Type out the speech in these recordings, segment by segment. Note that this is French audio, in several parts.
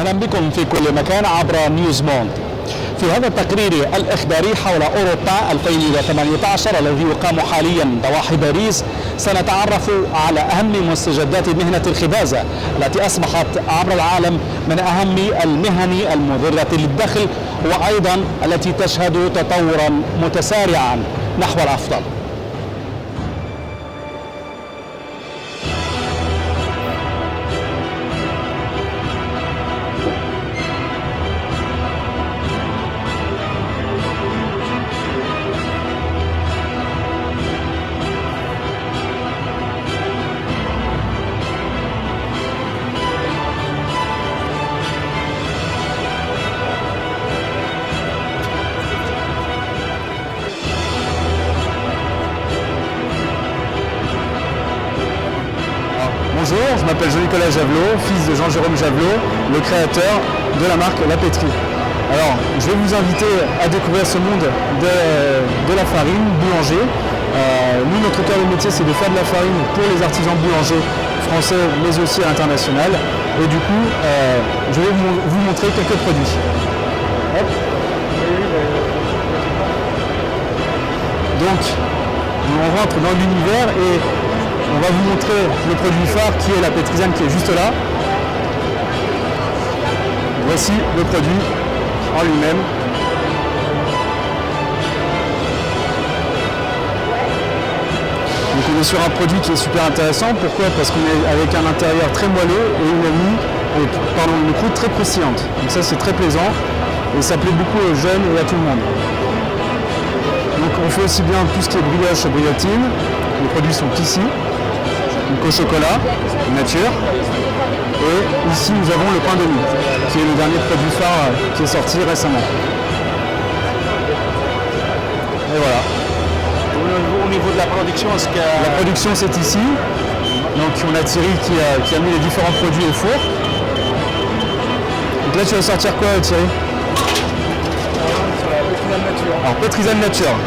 أهلا بكم في كل مكان عبر نيوز موند. في هذا التقرير الإخباري حول أوروبا 2018 الذي يقام حاليا ضواحي باريس سنتعرف على أهم مستجدات مهنة الخبازة التي أصبحت عبر العالم من أهم المهن المدرة للدخل وأيضا التي تشهد تطورا متسارعا نحو الأفضل. Bonjour, je m'appelle Jean-Nicolas Javelot, fils de Jean-Jérôme Javelot, le créateur de la marque La Pétrie. Alors, je vais vous inviter à découvrir ce monde de la farine, boulanger. Nous, notre cœur de métier, c'est de faire de la farine pour les artisans boulangers français, mais aussi à l'international. Et du coup, je vais vous montrer quelques produits. Hop. Donc, on rentre dans l'univers et on va vous montrer le produit phare qui est la pétrisane qui est juste là. Voici le produit en lui-même. Donc on est sur un produit qui est super intéressant. Pourquoi? Parce qu'on est avec un intérieur très moelleux et une croûte très croustillante. Donc ça c'est très plaisant et ça plaît beaucoup aux jeunes et à tout le monde. Donc on fait aussi bien tout ce qui est brioche et briotine. Les produits sont ici. Donc au chocolat, nature. Et ici nous avons le pain de mie, qui est le dernier produit phare qui est sorti récemment. Et voilà. Au niveau de la production, est-ce que... La production c'est ici. Donc on a Thierry qui a mis les différents produits au four. Donc là tu vas sortir quoi Thierry? Sur la pétrisane nature. Alors pétrisane nature.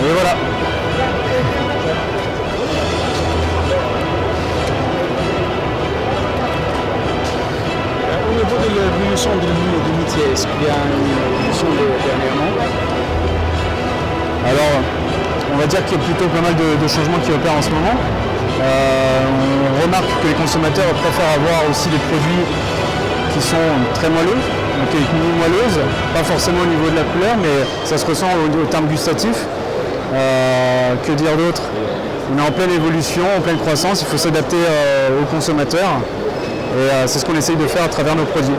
Et voilà. Au niveau de l'évolution du métier, est-ce qu'il y a une évolution dernièrement? Alors, on va dire qu'il y a plutôt pas mal de changements qui opèrent en ce moment. On remarque que les consommateurs préfèrent avoir aussi des produits qui sont très moelleux, donc avec une mie moelleuse, pas forcément au niveau de la couleur, mais ça se ressent au terme gustatif. Que dire d'autre? On est en pleine évolution, en pleine croissance, il faut s'adapter aux consommateurs et c'est ce qu'on essaye de faire à travers nos produits.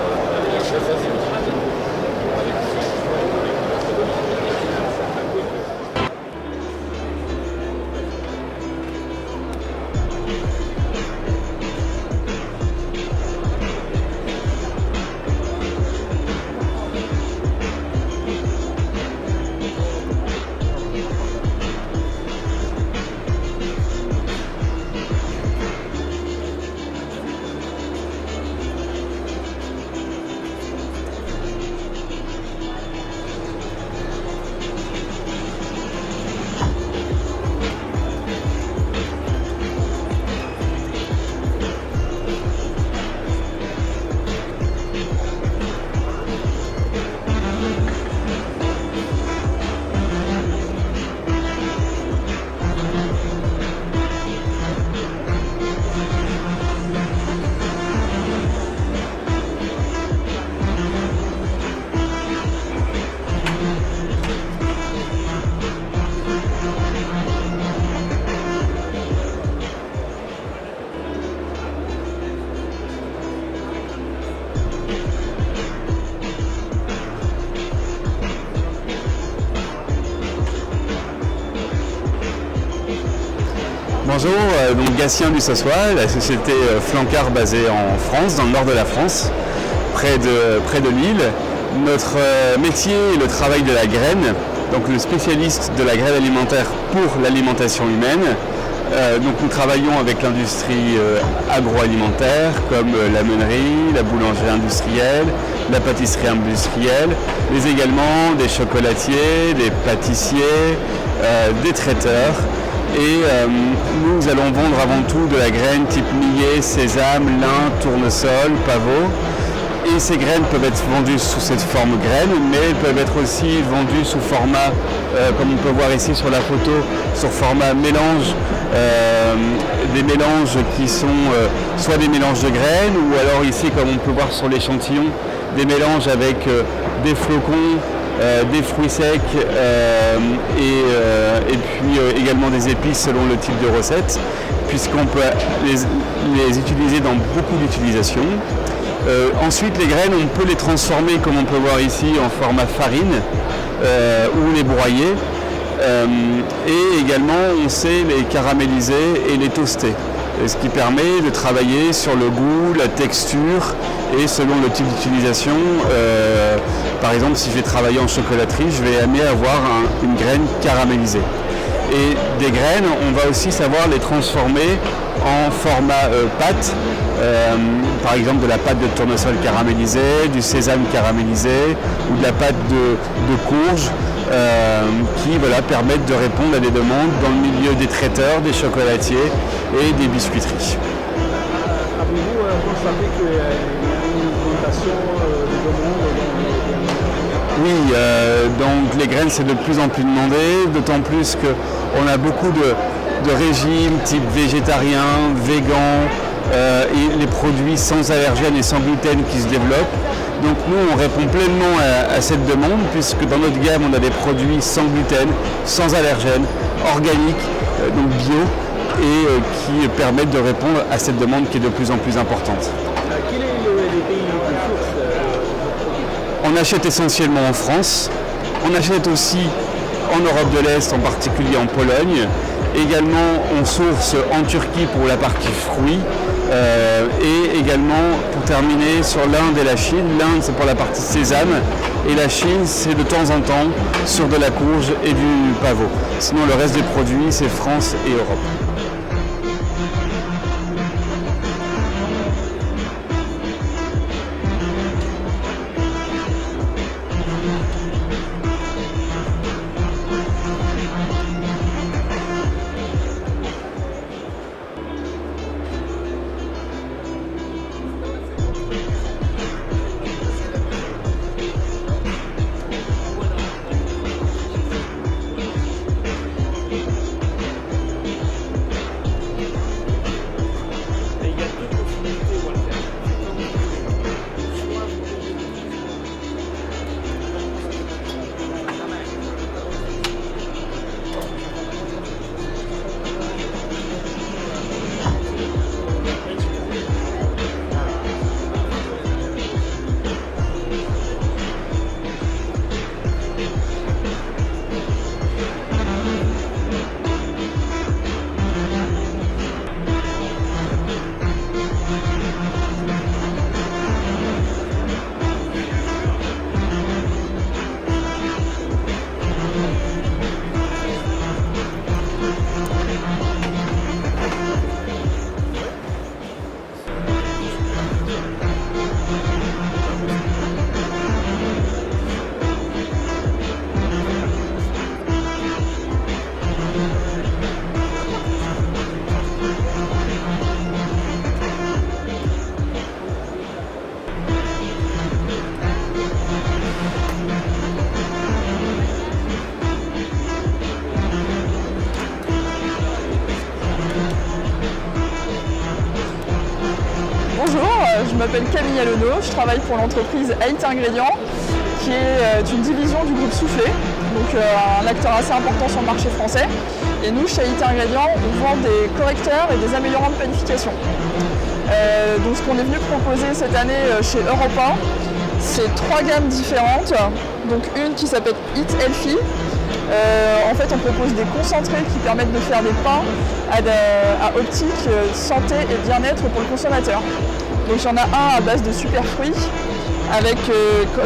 Bonjour, donc Gatien du Sossois, la société Flancard basée en France, dans le nord de la France, près de Lille. Notre métier est le travail de la graine, donc le spécialiste de la graine alimentaire pour l'alimentation humaine. Donc nous travaillons avec l'industrie agroalimentaire comme la meunerie, la boulangerie industrielle, la pâtisserie industrielle, mais également des chocolatiers, des pâtissiers, des traiteurs. Et nous allons vendre avant tout de la graine type millet, sésame, lin, tournesol, pavot. Et ces graines peuvent être vendues sous cette forme graine, mais elles peuvent être aussi vendues sous format, comme on peut voir ici sur la photo, sur format mélange, des mélanges qui sont soit des mélanges de graines, ou alors ici, comme on peut voir sur l'échantillon, des mélanges avec des flocons, des fruits secs et puis également des épices selon le type de recette, puisqu'on peut les utiliser dans beaucoup d'utilisations. Ensuite, les graines, on peut les transformer, comme on peut voir ici, en format farine ou les broyer. Et également, on sait les caraméliser et les toaster, ce qui permet de travailler sur le goût, la texture et selon le type d'utilisation. Par exemple, si je vais travailler en chocolaterie, je vais aimer avoir une graine caramélisée. Et des graines, on va aussi savoir les transformer en format pâte, par exemple de la pâte de tournesol caramélisée, du sésame caramélisé ou de la pâte de courge qui permettent de répondre à des demandes dans le milieu des traiteurs, des chocolatiers et des biscuiteries. Avez-vous constaté qu'il y a une augmentation de demandes? Oui, donc les graines c'est de plus en plus demandé, d'autant plus qu'on a beaucoup de régimes type végétarien, végan et les produits sans allergènes et sans gluten qui se développent. Donc nous on répond pleinement à cette demande puisque dans notre gamme on a des produits sans gluten, sans allergènes, organiques, donc bio et qui permettent de répondre à cette demande qui est de plus en plus importante. Quel est le pays de source? On achète essentiellement en France, on achète aussi en Europe de l'Est, en particulier en Pologne. Également, on source en Turquie pour la partie fruits et également, pour terminer, sur l'Inde et la Chine. L'Inde, c'est pour la partie sésame et la Chine, c'est de temps en temps sur de la courge et du pavot. Sinon, le reste des produits, c'est France et Europe. Je m'appelle Camille Alonneau, je travaille pour l'entreprise Haight Ingrédients, qui est une division du groupe Soufflé, donc un acteur assez important sur le marché français. Et nous, chez Haight Ingrédients, on vend des correcteurs et des améliorants de panification. Donc ce qu'on est venu proposer cette année chez Europe 1, c'est 3 gammes différentes. Donc une qui s'appelle Eat Healthy. En fait, on propose des concentrés qui permettent de faire des pains à optique, santé et bien-être pour le consommateur. Donc il y en a un à base de super fruits avec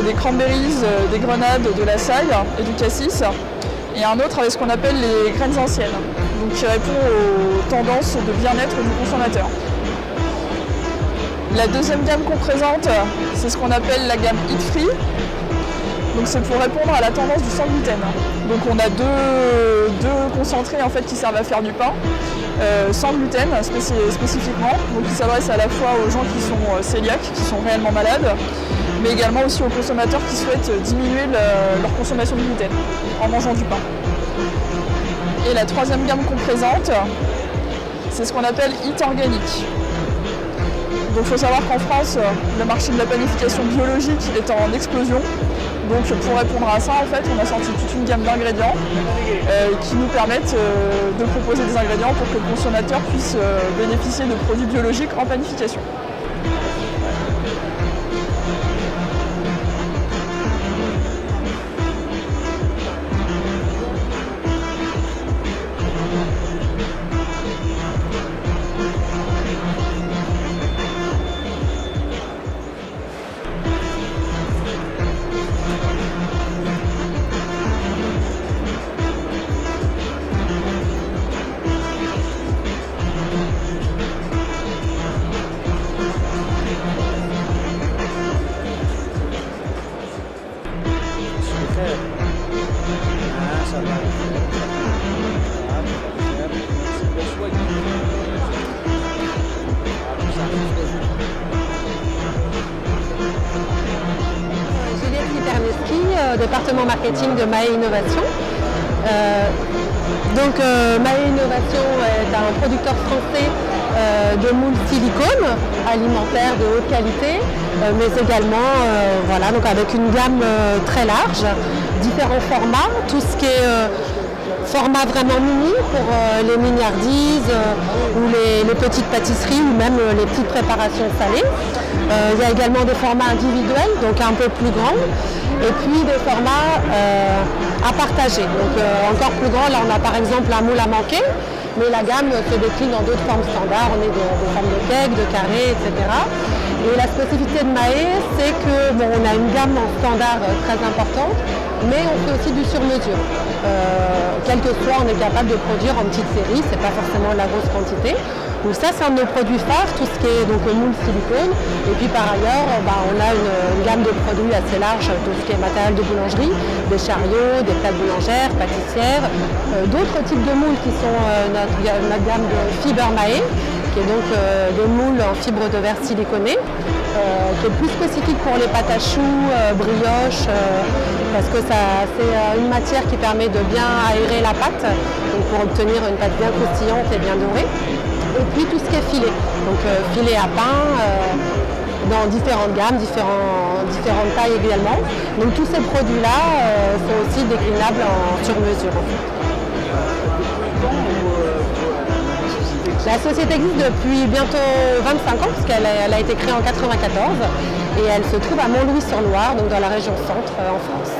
des cranberries, des grenades, de la saille et du cassis. Et un autre avec ce qu'on appelle les graines anciennes, donc qui répond aux tendances de bien-être du consommateur. La deuxième gamme qu'on présente, c'est ce qu'on appelle la gamme Eat Free. Donc c'est pour répondre à la tendance du sans gluten. Donc on a deux concentrés en fait qui servent à faire du pain, sans gluten spécifiquement, donc qui s'adressent à la fois aux gens qui sont cœliaques, qui sont réellement malades, mais également aussi aux consommateurs qui souhaitent diminuer leur consommation de gluten en mangeant du pain. Et la troisième gamme qu'on présente, c'est ce qu'on appelle Eat Organic. Donc il faut savoir qu'en France, le marché de la panification biologique est en explosion. Donc pour répondre à ça, en fait, on a sorti toute une gamme d'ingrédients qui nous permettent de proposer des ingrédients pour que le consommateur puisse bénéficier de produits biologiques en panification. Département marketing de Mahé Innovation. Mahé Innovation est un producteur français de moules silicone alimentaires de haute qualité, mais également donc avec une gamme très large, différents formats, tout ce qui est format vraiment mini pour les mignardises ou les petites pâtisseries ou même les petites préparations salées. Il y a également des formats individuels, donc un peu plus grands, et puis des formats à partager, donc encore plus grands. Là on a par exemple un moule à manquer, mais la gamme se décline en d'autres formes standards. On est de formes de cake, de carré, etc. Et la spécificité de Mahé, c'est que on a une gamme en standard très importante, mais on fait aussi du sur-mesure. Quel que soit, on est capable de produire en petite série, c'est pas forcément la grosse quantité. Donc ça, c'est un de nos produits phares, tout ce qui est donc moule silicone. Et puis par ailleurs, on a une gamme de produits assez large, tout ce qui est matériel de boulangerie, des chariots, des plaques boulangères, pâtissières, d'autres types de moules qui sont notre gamme de Fiber Mahé, qui est donc des moules en fibre de verre siliconée, qui est plus spécifique pour les pâtes à choux, brioches, parce que c'est une matière qui permet de bien aérer la pâte, donc pour obtenir une pâte bien croustillante et bien dorée. Et puis tout ce qui est filet, donc filet à pain, dans différentes gammes, différentes tailles également. Donc tous ces produits-là sont aussi déclinables en sur-mesure. En fait. La société existe depuis bientôt 25 ans, puisqu'elle a été créée en 1994 et elle se trouve à Montlouis-sur-Loire, donc dans la région centre en France.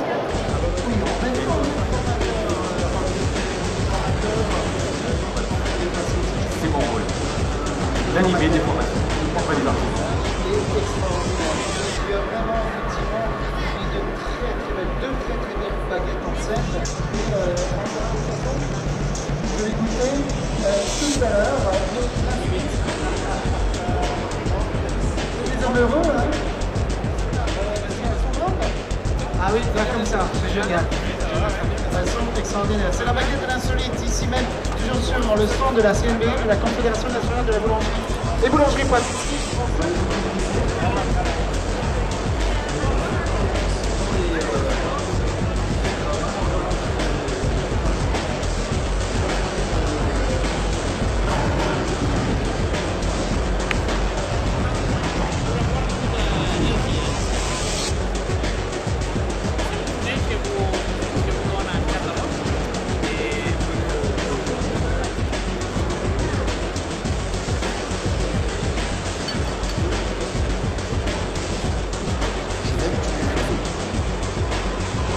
C'est mon rôle. L'animer des formations, auprès des artistes. Il y a vraiment effectivement deux très belles baguettes en scène. Je vais goûter tout à l'heure. Vous êtes heureux là? Ah oui, là comme ça, c'est génial. Elles sont extraordinaires. C'est la baguette de l'insolite, ici même, toujours sur le stand de la CNBM, la Confédération nationale de la boulangerie. Les boulangeries pâtisseries.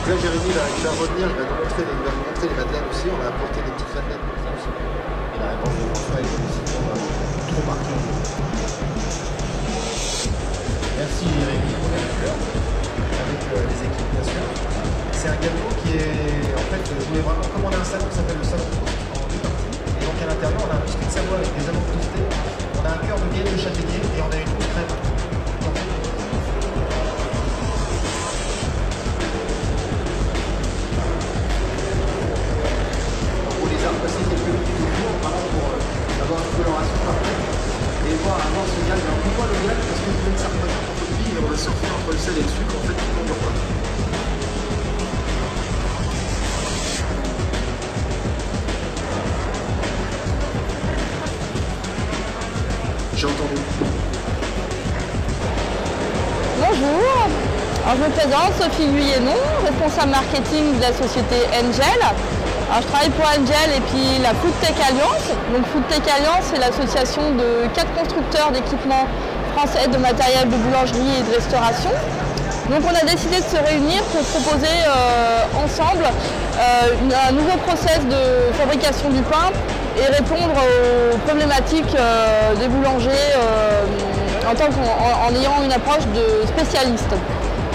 Là, Jérémy, il va revenir, il va nous montrer les madeleines aussi. On a apporté des petites madeleines pour ça aussi. Et la réponse de François est aussi trop marquée. Merci Jérémy pour la fleur, avec les équipes bien sûr. C'est un gâteau qui est, en fait, je voulais vraiment commander un salon qui s'appelle le salon en deux parties. Et donc à l'intérieur, on a un biscuit de Savoie avec des amandes toastées, on a un cœur de miel de châtaignier et on a une mousse crème. Alors, je me présente, Sophie Guyénon, responsable marketing de la société Angel. Alors, je travaille pour Angel et puis la Foodtech Alliance. Donc Foodtech Alliance, c'est l'association de 4 constructeurs d'équipements français de matériel de boulangerie et de restauration. Donc on a décidé de se réunir pour proposer ensemble un nouveau process de fabrication du pain et répondre aux problématiques des boulangers en ayant une approche de spécialiste.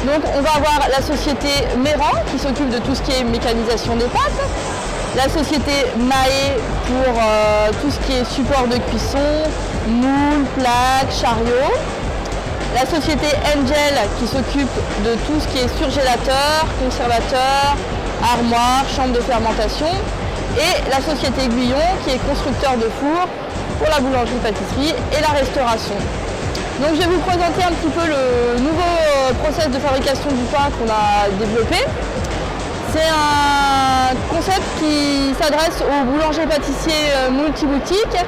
Donc on va avoir la société Méran qui s'occupe de tout ce qui est mécanisation des pâtes, la société Mahé pour tout ce qui est support de cuisson, moules, plaques, chariots, la société Angel qui s'occupe de tout ce qui est surgélateur, conservateur, armoire, chambre de fermentation, et la société Guyon qui est constructeur de fours pour la boulangerie-pâtisserie et la restauration. Donc je vais vous présenter un petit peu le nouveau process de fabrication du pain qu'on a développé. C'est un concept qui s'adresse aux boulangers-pâtissiers multiboutiques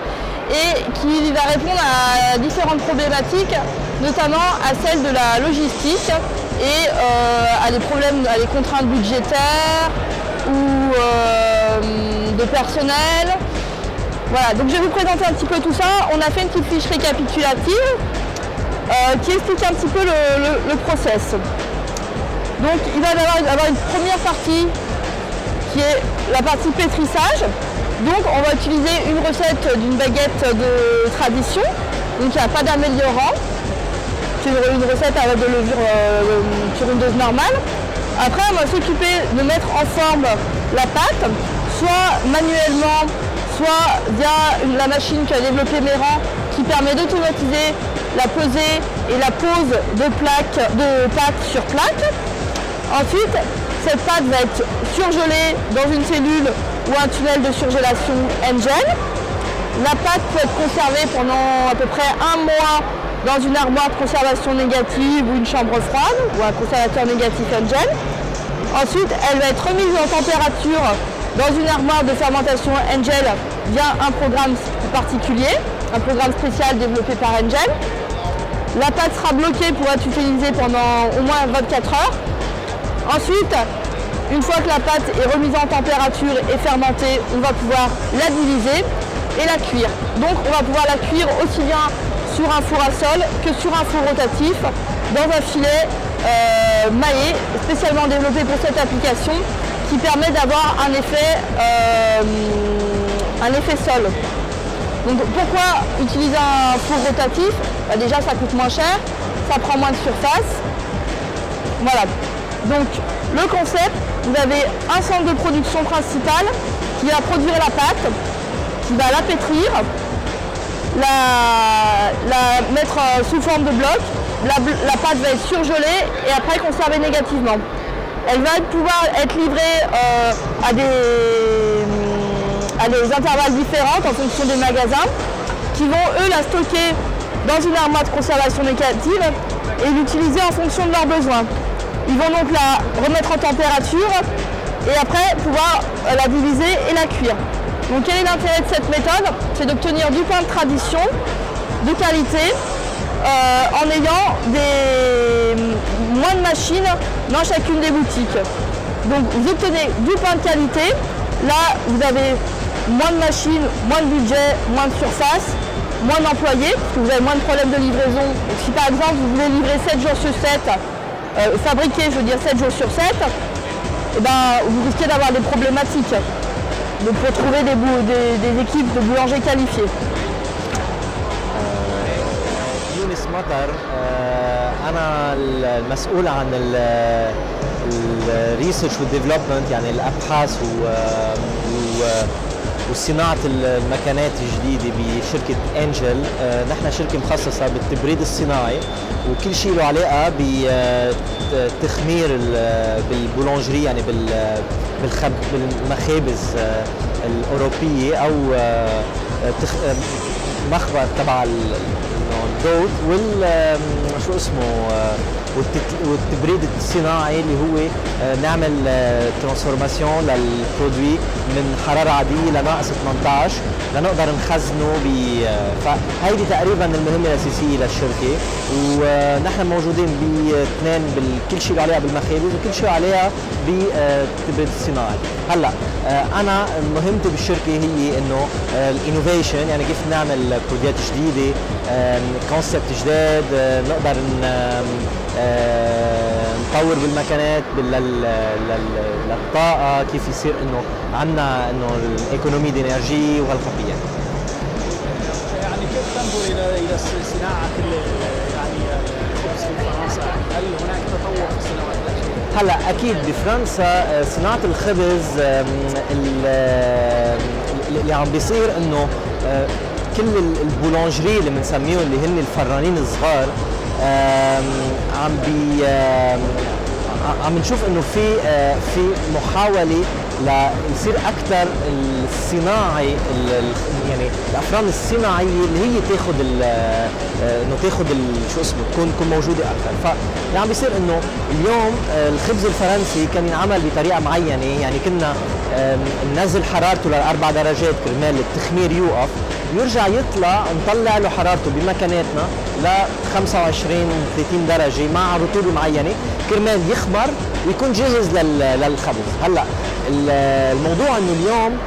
et qui va répondre à différentes problématiques, notamment à celle de la logistique et à des problèmes, à des contraintes budgétaires ou de personnel. Voilà, donc je vais vous présenter un petit peu tout ça. On a fait une petite fiche récapitulative qui explique un petit peu le process. Donc il va y avoir une première partie qui est la partie pétrissage. Donc on va utiliser une recette d'une baguette de tradition, donc il n'y a pas d'améliorant. C'est une recette avec de levure sur une dose normale. Après on va s'occuper de mettre en forme la pâte, soit manuellement, soit via la machine qu'a développée Méran qui permet d'automatiser la pesée et la pose de pâte sur plaque. Ensuite, cette pâte va être surgelée dans une cellule ou un tunnel de surgélation Angel. La pâte peut être conservée pendant à peu près 1 mois dans une armoire de conservation négative ou une chambre froide ou un conservateur négatif Angel. Ensuite, elle va être remise en température dans une armoire de fermentation Angel via un programme particulier, un programme spécial développé par Angel. La pâte sera bloquée pour être utilisée pendant au moins 24 heures. Ensuite, une fois que la pâte est remise en température et fermentée, on va pouvoir la diviser et la cuire. Donc on va pouvoir la cuire aussi bien sur un four à sol que sur un four rotatif dans un filet maillé spécialement développé pour cette application qui permet d'avoir un effet sol. Donc pourquoi utiliser un four rotatif? Déjà ça coûte moins cher, ça prend moins de surface. Voilà. Donc le concept, vous avez un centre de production principal qui va produire la pâte, qui va la pétrir, la mettre sous forme de bloc. La pâte va être surgelée et après conservée négativement. Elle va pouvoir être livrée à des intervalles différents en fonction des magasins qui vont eux la stocker dans une armoire de conservation négative et l'utiliser en fonction de leurs besoins. Ils vont donc la remettre en température et après pouvoir la diviser et la cuire. Donc quel est l'intérêt de cette méthode? C'est d'obtenir du pain de tradition, de qualité, en ayant moins de machines dans chacune des boutiques. Donc vous obtenez du pain de qualité, là vous avez moins de machines, moins de budget, moins de surface, moins d'employés, parce que vous avez moins de problèmes de livraison. Donc si par exemple vous voulez livrer 7 jours sur 7, fabriquer je veux dire 7 jours sur 7, et ben, vous risquez d'avoir des problématiques. Donc pour trouver des équipes de boulangers qualifiés. يونس مطر أنا المسؤول عن الريسيرش والديفلوبمنت يعني الأبحاث وصناعة المكانات الجديدة بشركة أنجل. نحن شركة مخصصة بالتبريد الصناعي وكل شيء له علاقة بالتخمير بالبولونجري يعني بالمخابز الأوروبية أو مخبر تبع الدوت شو اسمه والتبريد الصناعي اللي هو نعمل ترانسفورماسيون للبرودوي من حراره عاديه لناقص 18 لنقدر نخزنه فهيدي تقريبا المهمه الاساسيه للشركه، ونحن موجودين باثنين بكل شيء عليها بالمخابز وكل شيء عليها بالتبريد الصناعي. هلا انا مهمتي بالشركه هي انه الانوفيشن، يعني كيف نعمل برودكت جديده، كونسبت جديد، نقدر نطور بالمكانات للطاقه، كيف يصير انه عندنا انه الايكونومي دينرجي وهالخطيه. يعني كيف تنظر الى صناعه يعني الخبز في فرنسا؟ هل هناك تطور في السنوات الاخيره؟ هلا اكيد بفرنسا صناعه الخبز اللي عم بيصير انه كل البولانجري اللي بنسميهم اللي هن الفرانين الصغار عم نشوف انه في محاوله ليصير اكثر الصناعي، يعني الافران الصناعيه اللي هي تاخذ انه تاخذ شو اسمه تكون موجوده اكثر. فاللي عم بيصير انه اليوم الخبز الفرنسي كان ينعمل بطريقه معينه، يعني كنا ننزل حرارته ل4 درجات كرمال التخمير يوقف، يرجع يطلع نطلع له حرارته بمكاناتنا ل 25 30 درجه مع رطوبه معينه كرمال يخمر ويكون جاهز للخبز. هلا الموضوع انه اليوم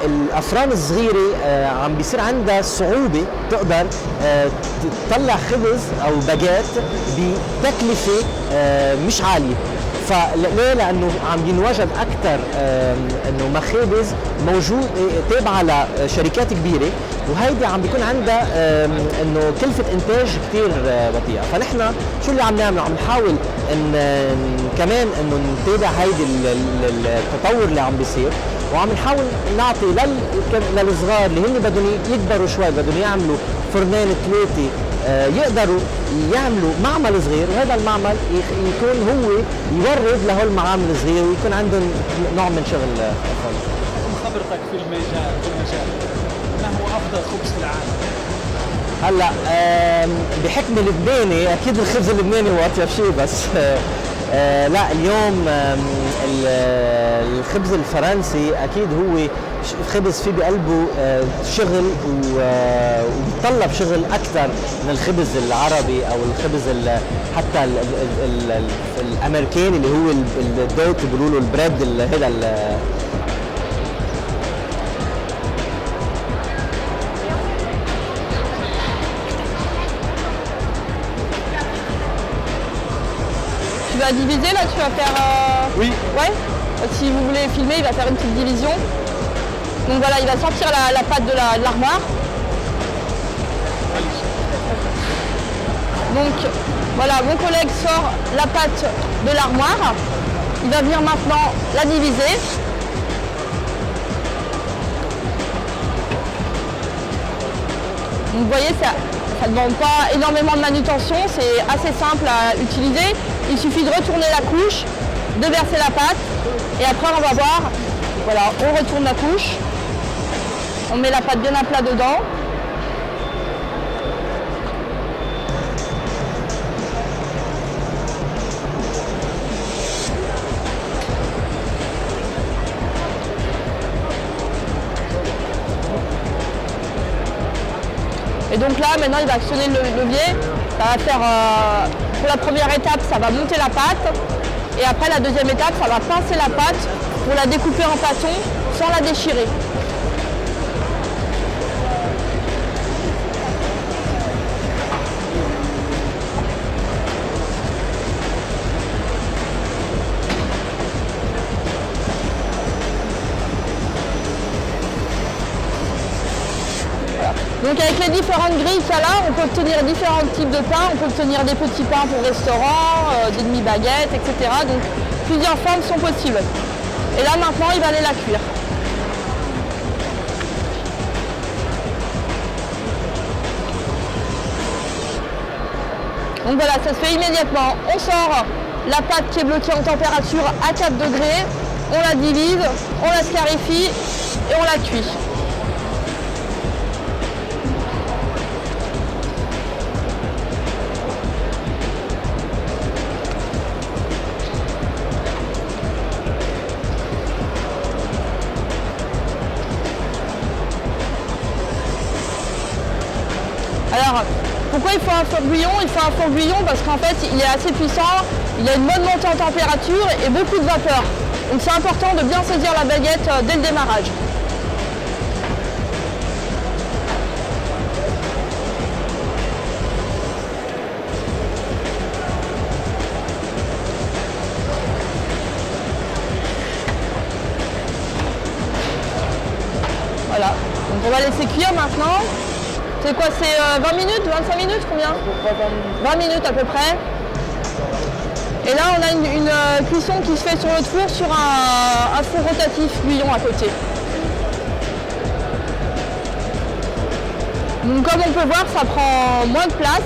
الافران الصغيره عم بيصير عندها صعوبه تقدر تطلع خبز او باجيت بتكلفه مش عاليه. فليه؟ لانه عم ينوجد اكثر انه مخابز موجود تابعه لشركات كبيره، وهيدي عم بيكون عندها انه كلفه انتاج كثير بطيئه. فنحن شو اللي عم نعمله؟ عم نحاول ان كمان انه نتابع هيدي التطور اللي عم بيصير، وعم نحاول نعطي للصغار اللي هن بدهم يكبروا شوي، بدهم يعملوا فرنين 3 يقدروا يعملوا معمل صغير، وهذا المعمل يكون هو يورد لهول المعامل الصغيره ويكون عندهم نوع من شغل خالص. خبرتك في المجال ما هو افضل خبز في العالم؟ هلا بحكم لبناني اكيد الخبز اللبناني هو اطيب شيء، بس لا اليوم الخبز الفرنسي اكيد هو خبز فيه بقلبه شغل وبيتطلب شغل اكثر من الخبز العربي او الخبز حتى الامريكاني اللي هو الدوت بيقولوا له البريد هذا Tu vas diviser là, tu vas faire... Oui. Ouais. Si vous voulez filmer, il va faire une petite division. Donc voilà, il va sortir la pâte de l'armoire. Donc voilà, mon collègue sort la pâte de l'armoire. Il va venir maintenant la diviser. Donc vous voyez, ça ne demande pas énormément de manutention, c'est assez simple à utiliser. Il suffit de retourner la couche, de verser la pâte et après on va voir, voilà, on retourne la couche, on met la pâte bien à plat dedans. Et donc là, maintenant, il va actionner le levier. Ça va faire, pour la première étape, ça va monter la pâte. Et après, la deuxième étape, ça va pincer la pâte pour la découper en bâtons sans la déchirer. Donc avec les différentes grilles qu'il y a là, on peut obtenir différents types de pains. On peut obtenir des petits pains pour restaurant, des demi-baguettes, etc. Donc plusieurs formes sont possibles. Et là maintenant, il va aller la cuire. Donc voilà, ça se fait immédiatement. On sort la pâte qui est bloquée en température à 4 degrés, on la divise, on la scarifie et on la cuit. Pourquoi il faut un four-bouillon? Il faut un four-bouillon parce qu'en fait il est assez puissant, il a une bonne montée en température et beaucoup de vapeur. Donc c'est important de bien saisir la baguette dès le démarrage. Voilà, donc on va laisser cuire maintenant. C'est quoi, c'est 20 minutes, 25 minutes, combien? 20 minutes à peu près. Et là on a une cuisson qui se fait sur notre four sur un four rotatif bouillon à côté. Donc comme on peut voir, ça prend moins de place.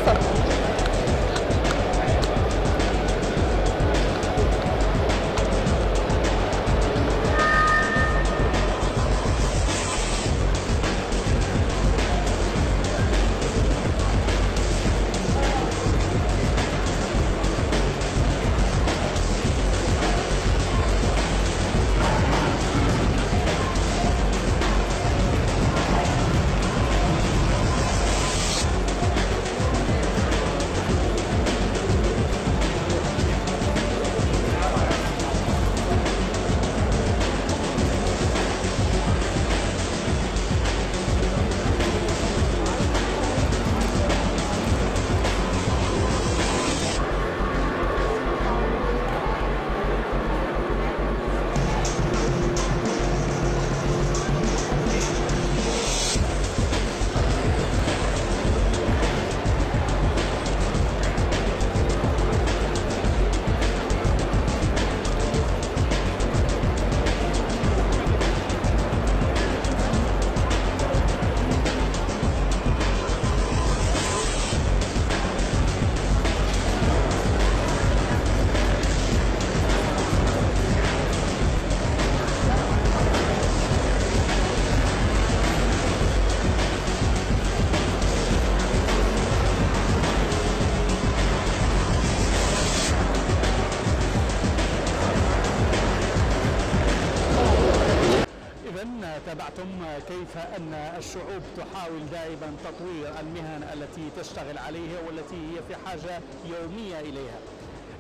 تابعتم كيف أن الشعوب تحاول دائما تطوير المهن التي تشتغل عليها والتي هي في حاجة يومية إليها.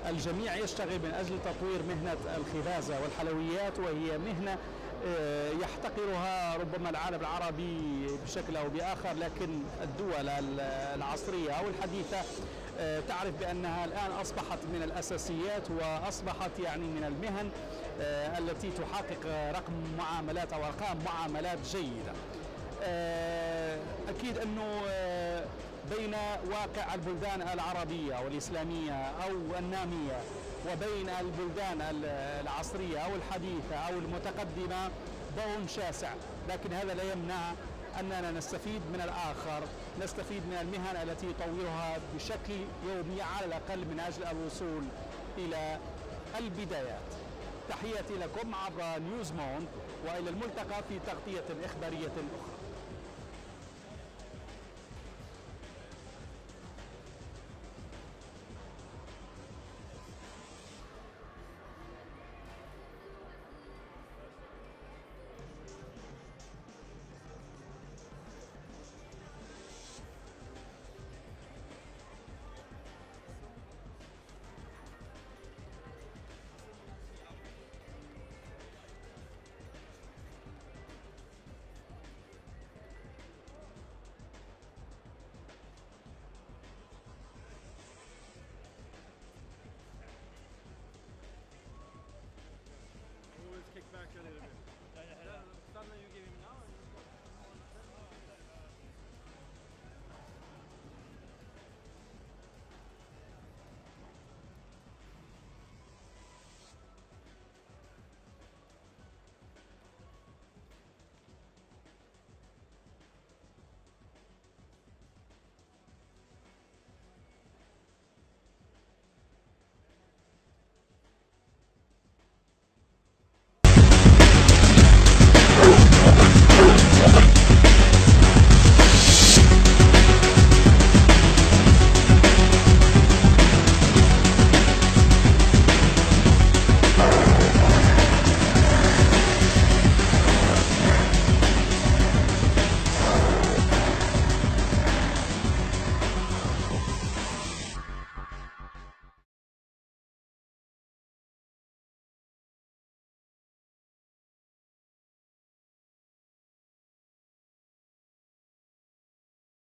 الجميع يشتغل من أجل تطوير مهنة الخبازة والحلويات، وهي مهنة يحتقرها ربما العالم العربي بشكل أو بآخر، لكن الدول العصرية أو الحديثة تعرف بأنها الآن أصبحت من الأساسيات وأصبحت يعني من المهن التي تحقق رقم معاملات أو أرقام معاملات جيدة. أكيد أنه بين واقع البلدان العربية والإسلامية أو النامية وبين البلدان العصرية أو الحديثة أو المتقدمة ضوء شاسع، لكن هذا لا يمنع أننا نستفيد من الآخر، نستفيد من المهن التي يطورها بشكل يومي على الأقل من أجل الوصول إلى البدايات. تحياتي لكم عبر نيوزموند، وإلى الملتقى في تغطية إخبارية أخرى.